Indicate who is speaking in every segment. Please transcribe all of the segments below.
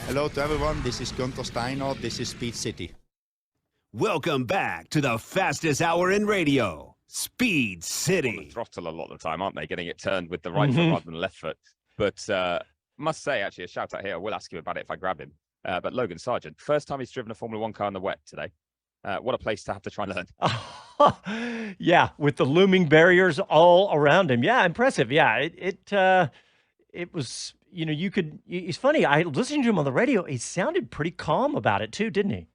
Speaker 1: Hello to everyone, this is Gunther Steiner, this is Speed City.
Speaker 2: Welcome back to the fastest hour in radio, Speed City.
Speaker 3: On the throttle a lot of the time, aren't they? Getting it turned with the right foot rather than the left foot. But must say, actually, a shout out here. I will ask him about it if I grab him. But Logan Sargeant, first time he's driven a Formula One car in the wet today. What a place to have to try and learn.
Speaker 4: Yeah, with the looming barriers all around him. Yeah, impressive. Yeah, it was, it's funny. I listened to him on the radio. He sounded pretty calm about it too, didn't he?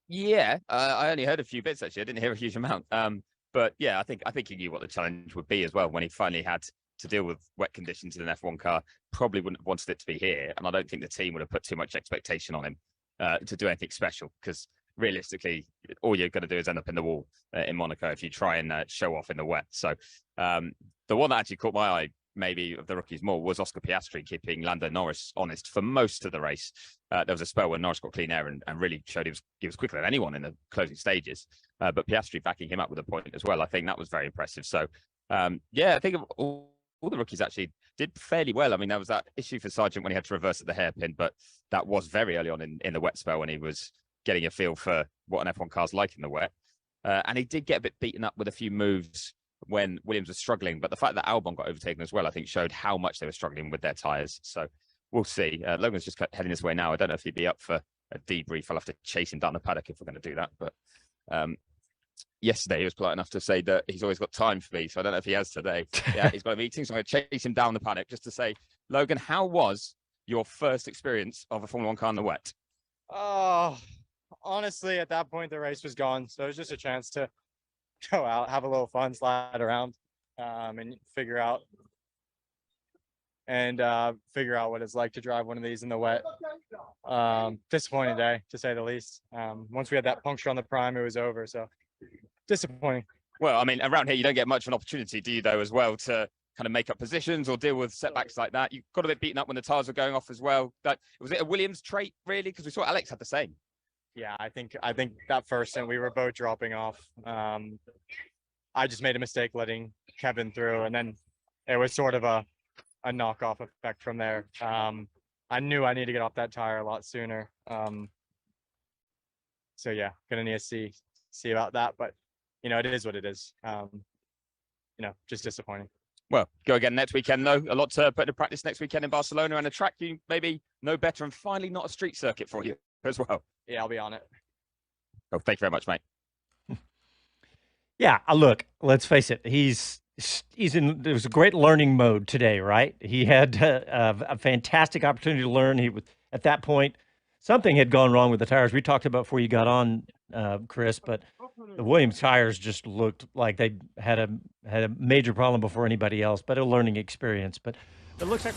Speaker 3: Yeah, I only heard a few bits, actually. I didn't hear a huge amount. But yeah, I think he knew what the challenge would be as well when he finally had to deal with wet conditions in an F1 car. Probably wouldn't have wanted it to be here. And I don't think the team would have put too much expectation on him to do anything special, because realistically, all you're going to do is end up in the wall in Monaco if you try and show off in the wet. So the one that actually caught my eye, maybe of the rookies more, was Oscar Piastri keeping Lando Norris honest for most of the race. There was a spell where Norris got clean air and really showed he was quicker than anyone in the closing stages. But Piastri backing him up with a point as well. I think that was very impressive. So yeah, I think all the rookies actually did fairly well. I mean, there was that issue for Sargeant when he had to reverse at the hairpin, but that was very early on in the wet spell when he was getting a feel for what an F1 car's like in the wet. And he did get a bit beaten up with a few moves when Williams was struggling. But the fact that Albon got overtaken as well, I think showed how much they were struggling with their tyres. So we'll see. Logan's just heading this way now. I don't know if he'd be up for a debrief. I'll have to chase him down the paddock if we're going to do that. But yesterday he was polite enough to say that he's always got time for me. So I don't know if he has today. Yeah, he's got a meeting. So I'm going to chase him down the paddock just to say, Logan, how was your first experience of a Formula One car in the wet?
Speaker 5: Oh, honestly, at that point, the race was gone. So it was just a chance to go out, have a little fun, slide around, and figure out what it's like to drive one of these in the wet. Disappointing day, to say the least. Once we had that puncture on the prime, it was over. So disappointing.
Speaker 3: Well, I mean, around here, you don't get much of an opportunity, do you, though, as well, to kind of make up positions or deal with setbacks like that. You got a bit beaten up when the tires were going off as well. Was it a Williams trait, really? Because we saw Alex had the same.
Speaker 5: Yeah, I think that first, and we were both dropping off. I just made a mistake letting Kevin through, and then it was sort of a knockoff effect from there. I knew I needed to get off that tire a lot sooner. So yeah, gonna need to see about that, but it is what it is. Just disappointing.
Speaker 3: Well, go again next weekend, though. A lot to put into practice next weekend in Barcelona, and a track you maybe know better, and finally not a street circuit for you as well.
Speaker 5: Yeah, I'll be on it.
Speaker 3: Oh, thank you very much, mate.
Speaker 4: Yeah, look, let's face it. He's in. There was a great learning mode today, right? He had a fantastic opportunity to learn. He was at that point. Something had gone wrong with the tires. We talked about before you got on, Chris, but the Williams tires just looked like they had a major problem before anybody else. But a learning experience. But it looks like.